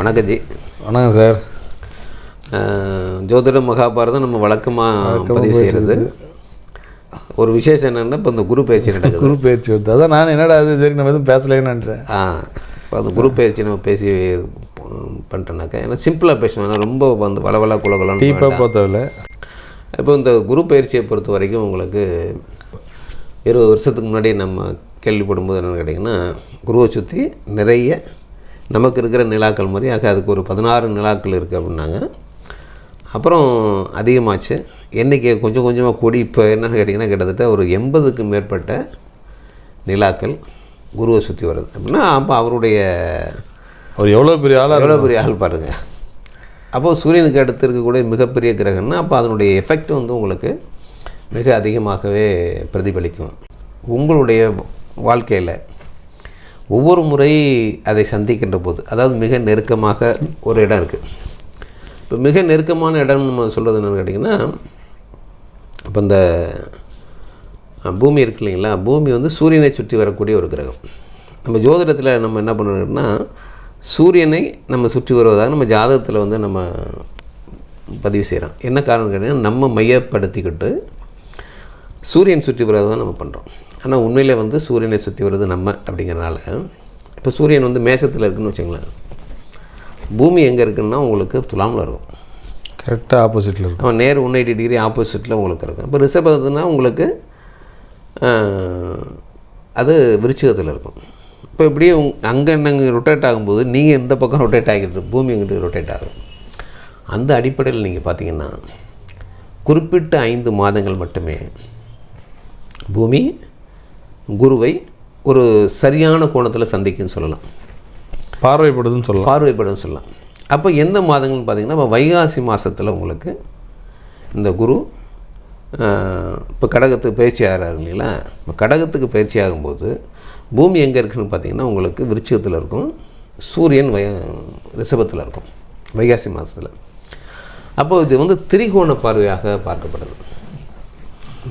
வணக்கம் ஜி. வணக்கம் சார். ஜோதிடம் மகாபாரதம் நம்ம வழக்கமாக பதிவு செய்கிறது. ஒரு விசேஷம் என்னென்னா இப்போ இந்த குரு பயிற்சி நடக்குது. குரு பயிற்சி வந்து அதான் நான் என்னடா அது சரி நம்ம எதுவும் பேசலைன்னு நினச்சேன். இப்போ அந்த குரு பயிற்சி நம்ம பேசி பண்ணிட்டோன்னாக்கா ஏன்னா சிம்பிளாக பேசுவேன். ஏன்னா ரொம்ப வந்து வளவலா குலகலாம் டீப்பாக பார்த்ததில்ல. இப்போ இந்த குரு பயிற்சியை பொறுத்த வரைக்கும் உங்களுக்கு 20 வருஷத்துக்கு முன்னாடி நம்ம கேள்விப்படும்போது என்னென்னு கேட்டிங்கன்னா, குருவை சுற்றி நிறைய நமக்கு இருக்கிற நிலாக்கள் மாதிரி அதுக்கு ஒரு 16 நிலாக்கள் இருக்குது அப்படின்னாங்க. அப்புறம் அதிகமாச்சு, எண்ணிக்கை கொஞ்சம் கொஞ்சமாக கூடி இப்போ என்னென்னு கேட்டிங்கன்னா கிட்டத்தட்ட ஒரு 80க்கு மேற்பட்ட நிலாக்கள் குருவை சுற்றி வருது அப்படின்னா அப்போ அவருடைய அவர் எவ்வளோ பெரிய ஆள் பாருங்கள். அப்போது சூரியனுக்கு அடுத்து இருக்கக்கூடிய மிகப்பெரிய கிரகம்னா அப்போ அதனுடைய எஃபெக்ட் வந்து உங்களுக்கு மிக அதிகமாகவே பிரதிபலிக்கும். உங்களுடைய வாழ்க்கையில் ஒவ்வொரு முறை அதை சந்திக்கின்ற போது, அதாவது மிக நெருக்கமாக ஒரு இடம் இருக்குது. இப்போ மிக நெருக்கமான இடம் நம்ம சொல்கிறது என்னென்னு கேட்டிங்கன்னா, இப்போ இந்த பூமி இருக்கு இல்லைங்களா, பூமி வந்து சூரியனை சுற்றி வரக்கூடிய ஒரு கிரகம். நம்ம ஜோதிடத்தில் நம்ம என்ன பண்ணணும்னா, சூரியனை நம்ம சுற்றி வருவதாக நம்ம ஜாதகத்தில் வந்து நம்ம பதிவு செய்கிறோம். என்ன காரணம் கேட்டிங்கன்னா, நம்ம மையப்படுத்திக்கிட்டு சூரியன் சுற்றி வருவதை தான் நம்ம பண்ணுறோம். ஆனால் உண்மையில் வந்து சூரியனை சுற்றி வருது நம்ம அப்படிங்கிறனால, இப்போ சூரியன் வந்து மேசத்தில் இருக்குதுன்னு வச்சுங்களேன், பூமி எங்கே இருக்குதுன்னா உங்களுக்கு துலாமில் இருக்கும். கரெக்டாக ஆப்போசிட்டில் இருக்கும். அவன் நேர் 180 டிகிரி ஆப்போசிட்டில் உங்களுக்கு இருக்கும். இப்போ ரிஷபத்துனா உங்களுக்கு அது விருச்சிகத்தில் இருக்கும். இப்போ இப்படியே அங்கே நாங்கள் ரொட்டேட் ஆகும்போது நீங்கள் இந்த பக்கம் ரொட்டேட் ஆகிட்டு பூமி எங்கிட்ட ரொட்டேட் ஆகும். அந்த அடிப்படையில் நீங்கள் பார்த்தீங்கன்னா குறிப்பிட்ட 5 மாதங்கள் மட்டுமே பூமி குருவை ஒரு சரியான கோணத்தில் சந்திக்குன்னு சொல்லலாம், பார்வைப்படுதுன்னு சொல்லலாம். அப்போ எந்த மாதங்கள்னு பார்த்திங்கன்னா, இப்போ வைகாசி மாதத்தில் உங்களுக்கு இந்த குரு இப்போ கடகத்துக்கு பயிற்சி ஆகிறாரு இல்லைங்களா. இப்போ கடகத்துக்கு பயிற்சி ஆகும்போது பூமி எங்கே இருக்குதுன்னு பார்த்திங்கன்னா உங்களுக்கு விருச்சிகத்தில் இருக்கும், சூரியன் ரிஷபத்தில் இருக்கும் வைகாசி மாதத்தில். அப்போது இது வந்து திரிகோண பார்வையாக பார்க்கப்படுது.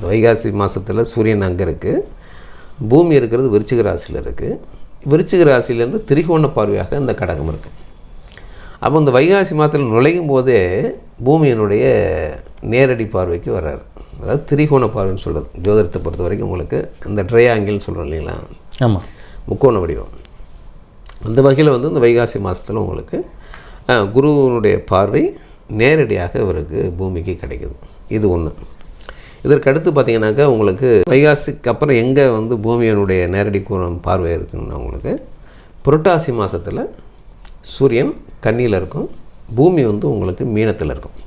வைகாசி மாதத்தில் சூரியன் அங்கே இருக்குது, பூமி இருக்கிறது விருச்சிக ராசியில் இருக்குது. விருச்சிக ராசியிலேருந்து திரிகோண பார்வையாக இந்த கடகம் இருக்குது. அப்போ இந்த வைகாசி மாதத்தில் நுழையும் போதே பூமியினுடைய நேரடி பார்வைக்கு வர்றாரு. அதாவது திரிகோண பார்வைன்னு சொல்கிறது ஜோதிடத்தை பொறுத்த வரைக்கும் உங்களுக்கு இந்த ட்ரையாங்கிள்னு சொல்கிறோம் இல்லைங்களா. ஆமாம், முக்கோண வடிவம். அந்த வகையில் வந்து இந்த வைகாசி மாதத்தில் உங்களுக்கு குருவனுடைய பார்வை நேரடியாக இவருக்கு பூமிக்கு கிடைக்குது. இது ஒன்று. இதற்கடுத்து பார்த்திங்கனாக்கா உங்களுக்கு வைகாசிக்கு அப்புறம் எங்கே வந்து பூமியினுடைய நேரடி கோணம் பார்வை இருக்குன்னா உங்களுக்கு புரட்டாசி மாதத்தில் சூரியன் கன்னியில் இருக்கும், பூமி வந்து உங்களுக்கு மீனத்தில் இருக்கும்.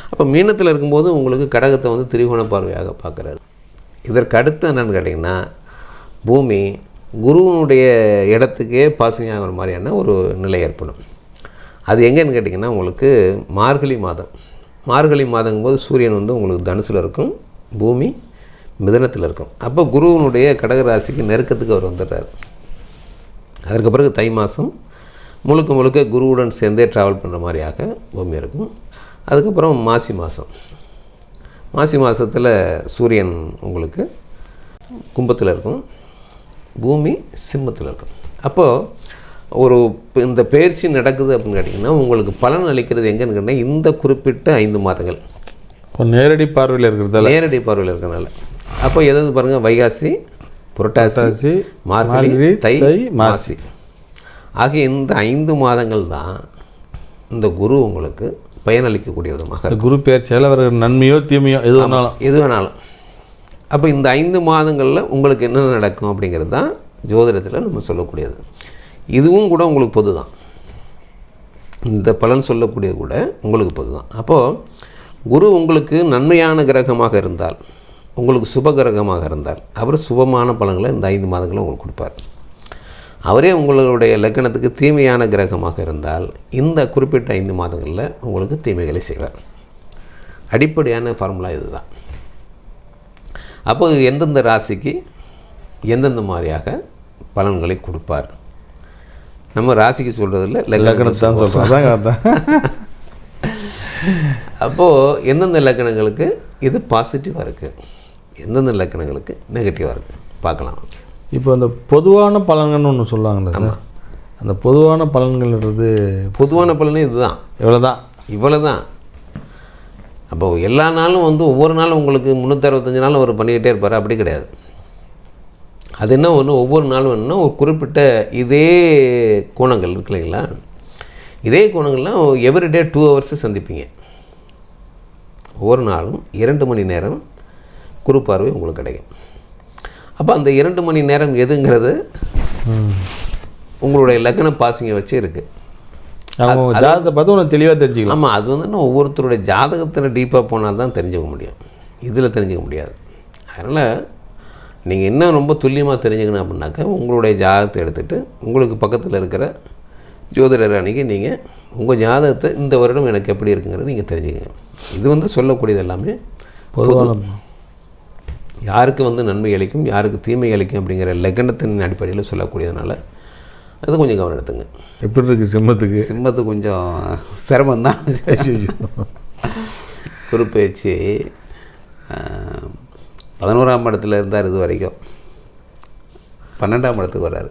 அப்போ மீனத்தில் இருக்கும்போது உங்களுக்கு கடகத்தை வந்து திரிகோண பார்வையாக பார்க்குறாரு. இதற்கடுத்து என்னென்னு கேட்டிங்கன்னா, பூமி குருவனுடைய இடத்துக்கே பாசிங் ஆகிற மாதிரியான ஒரு நிலை ஏற்படும். அது எங்கேன்னு கேட்டிங்கன்னா உங்களுக்கு மார்கழி மாதங்கும்போது சூரியன் வந்து உங்களுக்கு தனுசில் இருக்கும், பூமி மிதனத்தில் இருக்கும். அப்போ குருவனுடைய கடகராசிக்கு நெருக்கத்துக்கு அவர் வந்துடுறார். அதற்கு பிறகு தை மாதம் முழுக்க குருவுடன் சேர்ந்தே ட்ராவல் பண்ணுற மாதிரியாக பூமி இருக்கும். அதுக்கப்புறம் மாசி மாதத்தில் சூரியன் உங்களுக்கு கும்பத்தில் இருக்கும், பூமி சிம்மத்தில் இருக்கும். அப்போது இந்த பயிற்சி நடக்குது அப்படின்னு கேட்டிங்கன்னா உங்களுக்கு பலன் அளிக்கிறது எங்கன்னு கேட்டால் இந்த குறிப்பிட்ட 5 மாதங்கள் இப்போ நேரடி பார்வையில் இருக்கிறதுனால அப்போ எதாவது பாருங்கள், வைகாசி, புரட்டாசி, மார்கழி, தை, மாசி ஆகிய இந்த 5 மாதங்கள் தான் இந்த குரு உங்களுக்கு பயனளிக்கக்கூடிய விதமாக குரு பயிற்சியால் அவர் நன்மையோ தீமையோ எது வேணாலும். அப்போ இந்த 5 மாதங்களில் உங்களுக்கு என்ன நடக்கும் அப்படிங்கிறது தான் ஜோதிடத்தில் நம்ம சொல்லக்கூடியது. இதுவும் கூட உங்களுக்கு பொது தான், இந்த பலன் சொல்லக்கூடியது கூட உங்களுக்கு பொது தான். அப்போது குரு உங்களுக்கு நன்மையான கிரகமாக இருந்தால், உங்களுக்கு சுப கிரகமாக இருந்தால் அவர் சுபமான பலன்களை இந்த 5 மாதங்களும் உங்களுக்கு கொடுப்பார். அவரே உங்களுடைய லக்னத்துக்கு தீமையான கிரகமாக இருந்தால் இந்த குறிப்பிட்ட 5 மாதங்களில் உங்களுக்கு தீமைகளை செய்வார். அடிப்படையான ஃபார்முலா இது தான். அப்போ எந்தெந்த ராசிக்கு எந்தெந்த மாதிரியாக பலன்களை கொடுப்பார், நம்ம ராசிக்கு சொல்கிறதில்ல லக்னத்தை தான் சொல்கிறோம். அப்போது எந்தெந்த லக்னங்களுக்கு இது பாசிட்டிவாக இருக்குது, எந்தெந்த லக்னங்களுக்கு நெகட்டிவாக இருக்குது பார்க்கலாம். இப்போ அந்த பொதுவான பலன்கள்னு ஒன்று சொல்லுவாங்கள்ல சார், அந்த பொதுவான பலன்கள்ன்றது பொதுவான பலனே இதுதான், இவ்வளோதான். இவ்வளோ தான். அப்போ எல்லா நாளும் வந்து ஒவ்வொரு நாளும் உங்களுக்கு 365 நாளும் அவர் பண்ணிக்கிட்டே இருப்பார், அப்படி கிடையாது. அது என்ன ஒன்று, ஒவ்வொரு நாளும் என்னன்னா ஒரு குறிப்பிட்ட இதே கோணங்கள் இருக்கு இல்லைங்களா, இதே கோணங்கள்லாம் எவ்ரிடே 2 hours சந்திப்பீங்க. ஒவ்வொரு நாளும் 2 மணி நேரம் குரு பார்வை உங்களுக்கு கிடைக்கும். அப்போ அந்த 2 மணி நேரம் எதுங்கிறது உங்களுடைய லக்ன பாசிங்கை வச்சு இருக்குது. அவங்க ஜாதகத்தை பார்த்து உனக்கு தெளிவாக தெரிஞ்சுக்கலாம். ஆமாம், அது வந்து ஒவ்வொருத்தருடைய ஜாதகத்தில் டீப்பாக போனால் தான் தெரிஞ்சுக்க முடியும், இதில் தெரிஞ்சுக்க முடியாது. அதனால் நீங்கள் இன்னும் ரொம்ப துல்லியமாக தெரிஞ்சுக்கணும் அப்படின்னாக்கா உங்களுடைய ஜாதகத்தை எடுத்துகிட்டு உங்களுக்கு பக்கத்தில் இருக்கிற ஜோதிடர் அன்றைக்கி நீங்கள் உங்கள் ஜாதகத்தை இந்த வருடம் எனக்கு எப்படி இருக்குங்கிறது நீங்கள் தெரிஞ்சுக்கங்க. இது வந்து சொல்லக்கூடியது எல்லாமே பொதுவான யாருக்கு வந்து நன்மை அளிக்கும் யாருக்கு தீமை அளிக்கும் அப்படிங்கிற லக்னத்தின் அடிப்படையில் சொல்லக்கூடியதுனால அது கொஞ்சம் கவனம் எடுத்துங்க. எப்படி இருக்குது சிம்மத்துக்கு? சிம்மத்துக்கு கொஞ்சம் சிரமந்தான். குரு பயிற்சி 11ஆம் இடத்துல இருந்தார் இது வரைக்கும், 12ஆம் இடத்துக்கு வர்றாரு.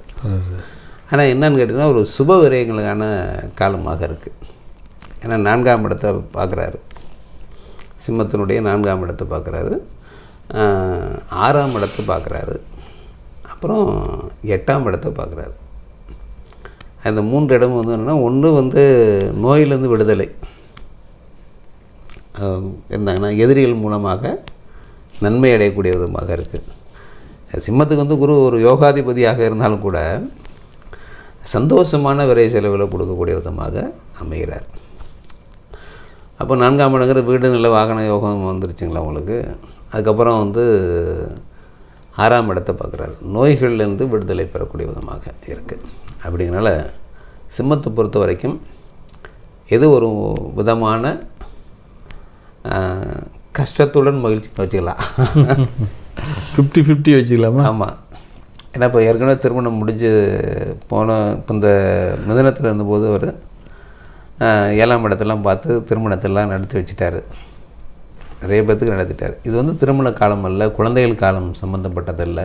ஆனால் என்னன்னு கேட்டிங்கன்னா ஒரு சுப விரயங்களுக்கான காலமாக இருக்குது. ஏன்னா 4ஆம் இடத்தை பார்க்குறாரு, சிம்மத்தினுடைய 4ஆம் இடத்தை பார்க்குறாரு, 6ஆம் இடத்தை பார்க்குறாரு, அப்புறம் 8ஆம் இடத்தை பார்க்குறாரு. அந்த 3 இடமும் வந்து என்னென்னா, ஒன்று வந்து நோயிலிருந்து விடுதலை இருந்தாங்கன்னா எதிரிகள் மூலமாக நன்மை அடையக்கூடிய விதமாக இருக்குது. சிம்மத்துக்கு வந்து குரு ஒரு யோகாதிபதியாக இருந்தாலும் கூட சந்தோஷமான விரை செலவுகளை கொடுக்கக்கூடிய விதமாக அமைகிறார். அப்போ 4ஆம் இடங்கிற வீடு நில வாகன யோகம் வந்துருச்சுங்களா உங்களுக்கு. அதுக்கப்புறம் வந்து 6ஆம் இடத்தை பார்க்குறாரு, நோய்கள்லேருந்து விடுதலை பெறக்கூடிய விதமாக இருக்குது. அப்படிங்கிறனால சிம்மத்தை பொறுத்த வரைக்கும் எது ஒரு விதமான கஷ்டத்துடன் மகிழ்ச்சி வச்சுக்கலாம். 50-50 வச்சுக்கலாமா? ஆமாம். ஏன்னா இப்போ ஏற்கனவே திருமணம் முடிஞ்சு போன இப்போ இந்த மிதனத்தில் இருந்தபோது அவர் 7ஆம் இடத்தெல்லாம் பார்த்து திருமணத்தெல்லாம் நடத்தி வச்சுட்டார், நிறைய பேர்த்துக்கு நடத்திட்டார். இது வந்து திருமண காலம் அல்ல, குழந்தைகள் காலம் சம்மந்தப்பட்டதல்ல.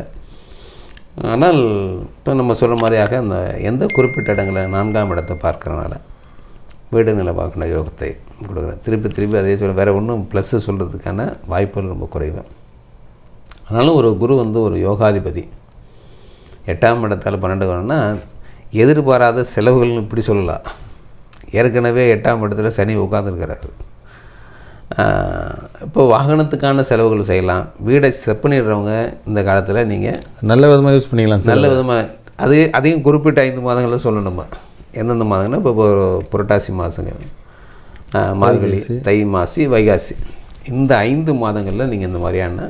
ஆனால் இப்போ நம்ம சொல்கிற மாதிரியாக அந்த எந்த குறிப்பிட்ட இடங்களை 4ஆம் இடத்தை பார்க்குறனால வீடு நில வாகன யோகத்தை கொடுக்குறேன். திருப்பி அதே சொல்ல வேறு ஒன்றும் ப்ளஸ்ஸு சொல்கிறதுக்கான வாய்ப்புகள் ரொம்ப குறைவு. ஆனாலும் ஒரு குரு வந்து ஒரு யோகாதிபதி 8ஆம் இடத்தால் 12 வரணும்னா எதிர்பாராத செலவுகள்னு இப்படி சொல்லலாம். ஏற்கனவே 8ஆம் இடத்துல சனி உட்காந்துருக்கிறாரு. இப்போ வாகனத்துக்கான செலவுகள் செய்யலாம். வீடை செப்பனிடுறவங்க இந்த காலத்தில் நீங்கள் நல்ல விதமாக யூஸ் பண்ணிக்கலாம். நல்ல விதமாக அதையும் குறிப்பிட்ட 5 மாதங்களில் சொல்லணுமா, எந்தெந்த மாதங்கன்னா இப்போ புரட்டாசி மாதங்கள், மார்கழி, தை மாசி, வைகாசி, இந்த 5 மாதங்களில் நீங்கள் இந்த மாதிரியான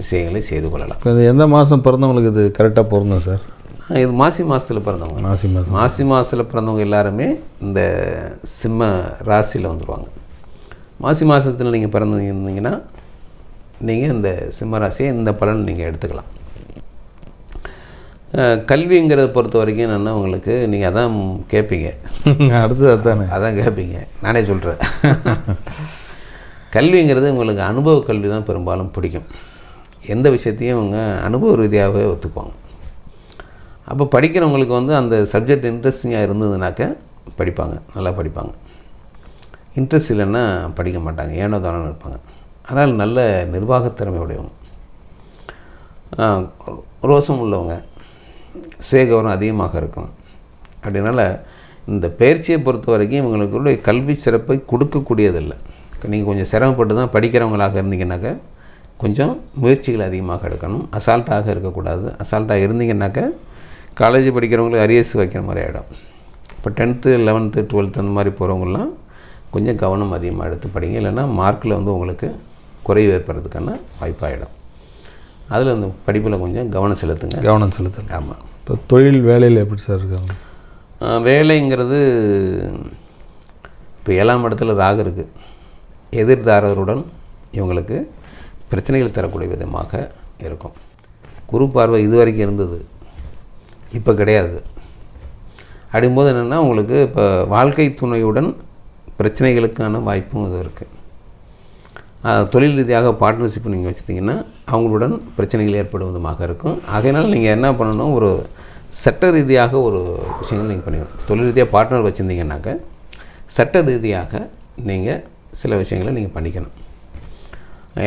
விஷயங்களை செய்து கொள்ளலாம். இப்போ இது எந்த மாதம் பிறந்தவங்களுக்கு இது கரெக்டாக பிறந்தோம் சார்? இது மாசி மாதத்தில் பிறந்தவங்க. மாசி மாதத்தில் பிறந்தவங்க எல்லாருமே இந்த சிம்ம ராசியில் வந்துடுவாங்க. மாசி மாதத்தில் நீங்கள் பிறந்திருந்தீங்கன்னா நீங்கள் இந்த சிம்ம ராசியை இந்த பலன் நீங்கள் எடுத்துக்கலாம். கல்விங்கிறத பொறுத்த வரைக்கும் என்னென்னா உங்களுக்கு நீங்கள் அதான் கேட்பீங்க, அடுத்தது அதுதானே, அதான் கேட்பீங்க, நானே சொல்கிறேன். கல்விங்கிறது உங்களுக்கு அனுபவ கல்வி தான் பெரும்பாலும் பிடிக்கும். எந்த விஷயத்தையும் அவங்க அனுபவ ரீதியாகவே ஒத்துக்குவாங்க. அப்போ படிக்கிறவங்களுக்கு வந்து அந்த சப்ஜெக்ட் இன்ட்ரெஸ்டிங்காக இருந்ததுனாக்க படிப்பாங்க, நல்லா படிப்பாங்க. இன்ட்ரெஸ்ட் இல்லைன்னா படிக்க மாட்டாங்க, ஏனோ தானோ இருப்பாங்க. ஆனால் நல்ல நிர்வாகத்திறமை உடையவங்க, ரோசம் உள்ளவங்க, சுயகவனம் அதிகமாக இருக்கும். அப்படினால இந்த பயிற்சியை பொறுத்த வரைக்கும் இவங்களுக்குள்ள கல்வி சிறப்பை கொடுக்கக்கூடியதில்லை. நீங்கள் கொஞ்சம் சிரமப்பட்டு தான் படிக்கிறவங்களாக இருந்தீங்கன்னாக்கா கொஞ்சம் முயற்சிகள் அதிகமாக எடுக்கணும். அசால்ட்டாக இருக்கக்கூடாது. அசால்ட்டாக இருந்தீங்கன்னாக்கா காலேஜ் படிக்கிறவங்களுக்கு அரியர்ஸ் வைக்கிற மாதிரி ஆகிடும். இப்போ 10th 11th 12th அந்த மாதிரி போகிறவங்களாம் கொஞ்சம் கவனம் அதிகமாக எடுத்து படிங்க, இல்லைன்னா மார்க்கில் வந்து உங்களுக்கு குறைவு ஏற்படுறதுக்கான வாய்ப்பாகிடும். அதில் அந்த படிப்பில் கொஞ்சம் கவனம் செலுத்துங்க. ஆமாம். இப்போ தொழில் வேலையில் எப்படி சார் இருக்காங்க? வேலைங்கிறது இப்போ 7ஆம் இடத்துல ராகு இருக்குது. எதிர்தாரருடன் இவங்களுக்கு பிரச்சனைகள் தரக்கூடிய விதமாக இருக்கும். குரு பார்வை இது வரைக்கும் இருந்தது, இப்போ கிடையாது. அப்படிங்கும்போது என்னென்னா உங்களுக்கு இப்போ வாழ்க்கை துணையுடன் பிரச்சனைகளுக்கான வாய்ப்பும் இது இருக்குது. தொழில் ரீதியாக பார்ட்னர்ஷிப் நீங்கள் வச்சுட்டிங்கன்னா அவங்களுடன் பிரச்சனைகள் ஏற்படும் விதமாக இருக்கும். ஆகையினால் நீங்கள் என்ன பண்ணணும், ஒரு சட்ட ரீதியாக ஒரு விஷயங்கள் நீங்கள் பண்ணிக்கணும். தொழில் ரீதியாக பார்ட்னர் வச்சுருந்தீங்கன்னாக்க சட்ட ரீதியாக நீங்கள் சில விஷயங்களை நீங்கள் பண்ணிக்கணும்.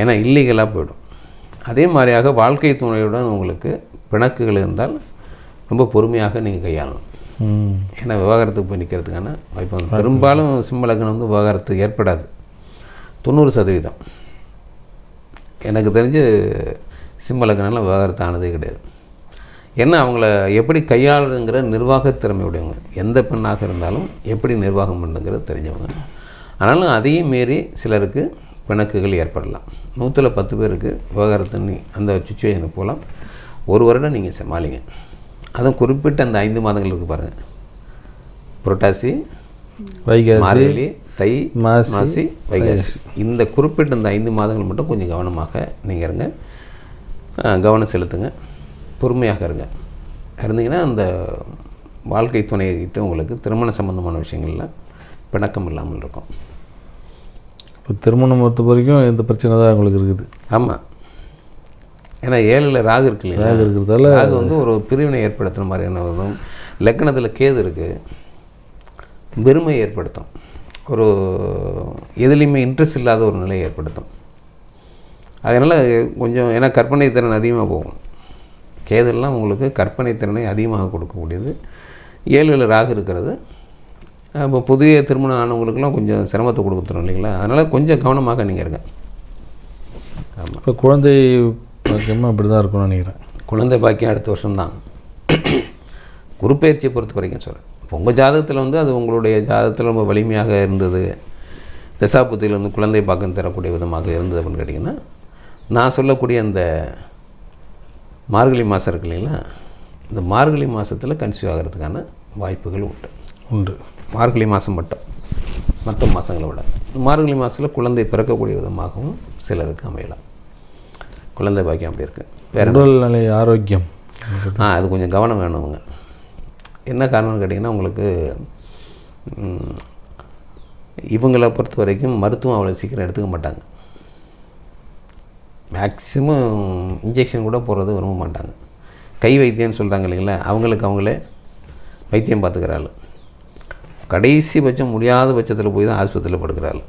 ஏன்னா இல்லீகலாக போயிடும். அதே மாதிரியாக வாழ்க்கை துணையுடன் உங்களுக்கு பிணக்குகள் இருந்தால் ரொம்ப பொறுமையாக நீங்கள் கையாளணும். ஏன்னா விவாகரத்துக்கு போய் நிற்கிறதுக்கான வாய்ப்பு வந்து பெரும்பாலும் சிம்ம லக்னம் வந்து விவாகரத்து ஏற்படாது. 90% எனக்கு தெரிஞ்சு சிம்ம லக்னம்லாம் விவாகரத்து ஆனதே கிடையாது. ஏன்னா அவங்கள எப்படி கையாளுங்கிற நிர்வாக திறமை உடையவங்க, எந்த பெண்ணாக இருந்தாலும் எப்படி நிர்வாகம் பண்ணுங்கிறது தெரிஞ்சவங்க. ஆனாலும் அதையும் மீறி சிலருக்கு பிணக்குகள் ஏற்படலாம். 100 பேருக்கு விவாகரத்துன்னு அந்த சுச்சுவேஷனுக்கு போகலாம். 1 வருடம் நீங்கள் சமாளிங்க. அதுவும் குறிப்பிட்ட அந்த 5 மாதங்கள் இருக்குது பாருங்கள், புரட்டாசி, வைகாசி, மார்கழி, தை, மாசி, வைகாசி. இந்த குறிப்பிட்ட இந்த 5 மாதங்கள் மட்டும் கொஞ்சம் கவனமாக நீங்கள் இருங்க. கவனம் செலுத்துங்க, பொறுமையாக இருந்தீங்கன்னா அந்த வாழ்க்கை துணைகிட்ட உங்களுக்கு திருமண சம்பந்தமான விஷயங்களில் பிணக்கம் இல்லாமல் இருக்கும். இப்போ திருமணம் பொறுத்த வரைக்கும் எந்த பிரச்சனை தான் உங்களுக்கு இருக்குது? ஆமாம், ஏன்னா 7ல் ராகு இருக்கு இல்லையா, ராகு இருக்கிறதால ராகு வந்து ஒரு பிரிவினை ஏற்படுத்துகிற மாதிரியான வரும். லக்னத்தில் கேது இருக்குது, பெருமை ஏற்படுத்தும், ஒரு எதுலேயுமே இன்ட்ரெஸ்ட் இல்லாத ஒரு நிலையை ஏற்படுத்தும். அதனால் கொஞ்சம், ஏன்னா கற்பனை திறன் அதிகமாக போகும். கேதெல்லாம் உங்களுக்கு கற்பனை திறனை அதிகமாக கொடுக்கக்கூடியது. 7ல் ராகு இருக்கிறது. இப்போ புதிய திருமணம் ஆனவங்களுக்கெல்லாம் கொஞ்சம் சிரமத்தை கொடுத்துரும் இல்லைங்களா, அதனால் கொஞ்சம் கவனமாக நீங்கள் இருங்க. ஆமாம், இப்போ குழந்தை பாக்கியமாக அப்படி தான் இருக்கும்னு நினைக்கிறேன். குழந்தை பாக்கியம் அடுத்த வருஷம்தான். குரு பயிற்சியை பொறுத்த வரைக்கும் சொல்கிறேன். இப்போ உங்கள் ஜாதகத்தில் வந்து அது உங்களுடைய ஜாதகத்தில் ரொம்ப வலிமையாக இருந்தது, தசாபுத்தியில் வந்து குழந்தை பாக்கம் தரக்கூடிய விதமாக இருந்தது அப்படின்னு கேட்டிங்கன்னா, நான் சொல்லக்கூடிய அந்த மார்கழி மாதம் இருக்கு இல்லைங்களா, இந்த மார்கழி மாதத்தில் கன்சீவ் ஆகிறதுக்கான வாய்ப்புகள் உண்டு. மார்கழி மாதம் மட்டும், மற்ற மாதங்களை விட மார்கழி மாதத்தில் குழந்தை பிறக்கக்கூடிய விதமாகவும் சிலருக்கு அமையலாம். குழந்தை பாக்கியம் அப்படி இருக்குது. வேறு உடல்நிலை ஆரோக்கியம் அது கொஞ்சம் கவனம் வேணுங்க. என்ன காரணம்னு கேட்டிங்கன்னா, உங்களுக்கு இவங்களை பொறுத்த வரைக்கும் மருத்துவம் அவ்வளோ சீக்கிரம் எடுத்துக்க மாட்டாங்க. மேக்ஸிமம் இன்ஜெக்ஷன் கூட போடுறது விரும்ப மாட்டாங்க. கை வைத்தியம்னு சொல்கிறாங்க இல்லைங்களா, அவங்களுக்கு அவங்களே வைத்தியம் பார்த்துக்கிறாள். கடைசி பட்சம் முடியாத பட்சத்தில் போய் தான் ஆஸ்பத்திரியில் படுக்கிறாள்.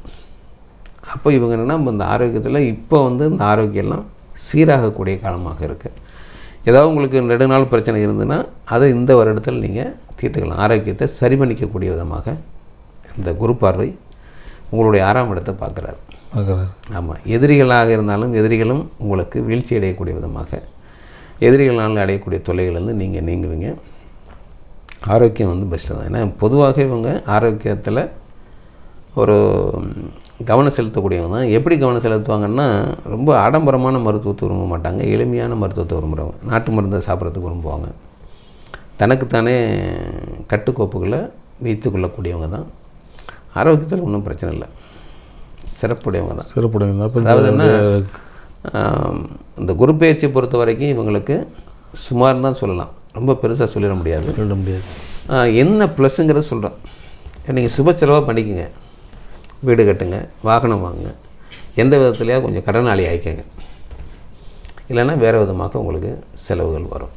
அப்போ இவங்க என்னென்னா இந்த ஆரோக்கியத்தில் இப்போ வந்து இந்த ஆரோக்கியம்லாம் சீராகக்கூடிய காலமாக இருக்குது. ஏதாவது உங்களுக்கு நெடுநாள் பிரச்சனை இருந்ததுன்னா அதை இந்த வருடத்தில் நீங்கள் தீர்த்துக்கலாம். ஆரோக்கியத்தை சரி பண்ணிக்கக்கூடிய விதமாக இந்த குரு பார்வை உங்களுடைய 6ஆம் இடத்தை பார்க்குறாரு. ஆமாம், எதிரிகளாக இருந்தாலும் எதிரிகளும் உங்களுக்கு வீழ்ச்சி அடையக்கூடிய விதமாக, எதிரிகளால் அடையக்கூடிய தொல்லைகளிலிருந்து நீங்கள் நீங்குவீங்க. ஆரோக்கியம் வந்து பெஸ்ட்டு தான். ஏன்னா பொதுவாக இவங்க ஆரோக்கியத்தில் ஒரு கவனம் செலுத்தக்கூடியவங்க தான். எப்படி கவனம் செலுத்துவாங்கன்னா, ரொம்ப ஆடம்பரமான மருத்துவத்தை விரும்ப மாட்டாங்க, எளிமையான மருத்துவத்தை விரும்புகிறவங்க. நாட்டு மருந்தை சாப்பிட்றதுக்கு விரும்புவாங்க. தனக்குத்தானே கட்டுக்கோப்புகளை வைத்து கொள்ளக்கூடியவங்க தான். ஆரோக்கியத்தில் ஒன்றும் பிரச்சனை இல்லை, சிறப்புடையவங்க தான். அதாவது என்ன, இந்த குரு பயிற்சியை பொறுத்த வரைக்கும் இவங்களுக்கு சுமார் தான் சொல்லலாம், ரொம்ப பெருசாக சொல்லிட முடியாது. என்ன ப்ளஸ்ஸுங்கிறத சொல்கிறேன். நீங்கள் சுப செலவாக பண்ணிக்கோங்க, வீடு கட்டுங்க, வாகனம் வாங்குங்க, எந்த விதத்துலையா கொஞ்சம் கடனாளி ஆகிக்கங்க. இல்லைன்னா வேறு விதமாக உங்களுக்கு செலவுகள் வரும்.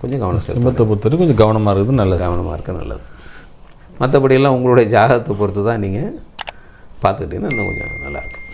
கொஞ்சம் கவனம் சிம்மத்தை பொறுத்தவரைக்கும் கொஞ்சம் கவனமாக இருக்குது நல்லது. கவனமாக இருக்க நல்லது. மற்றபடியெல்லாம் உங்களுடைய ஜாதகத்தை பொறுத்து தான் நீங்கள் பார்த்துக்கிட்டிங்கன்னா இன்னும் கொஞ்சம் நல்லாயிருக்கும்.